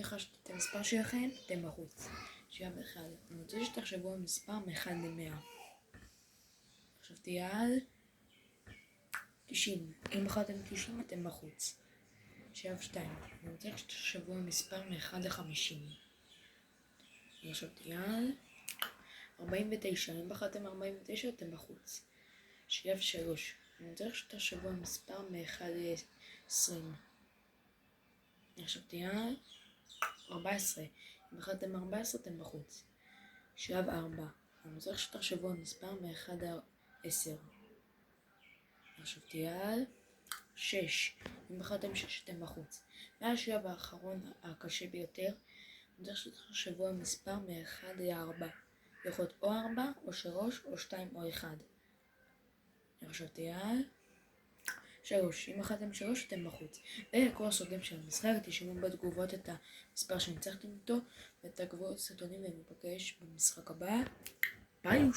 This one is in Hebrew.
ניחשתם את המספר שלכם, אתם בחוץ. שלב אחד. אני רוצה שתחשבו על מספר מ-1 ל-100. חשבתי על 90. אם בחרתם 90, אתם בחוץ. שלב 2. אני רוצה שתחשבו על מספר מ-1 ל-50. חשבתי על 49. אם בחרתם 49, אתם בחוץ. שלב 3. אני רוצה שתחשבו על מספר מ-1 ל-20. חשבתי על 14. אם בחרתם 14, אתם בחוץ. שלב 4. אני רוצה שתחשבו על מספר מ-1 ל-10. חשבתי על 6. אם בחרתם 6, אתם בחוץ. והשלב האחרון, הקשה ביותר, אני רוצה שתחשבו על מספר מ-1 ל-4. יכול להיות או 4, או 3, או 2, או 1. חשבתי על 3. אם בחרתם 3, אתם בחוץ. ולכל הסוגים של המשחק, תשמעו בתגובות את המספר שניצחתם איתו, ותעקבו סרטונים וניפגש במשחק הבא. ביי!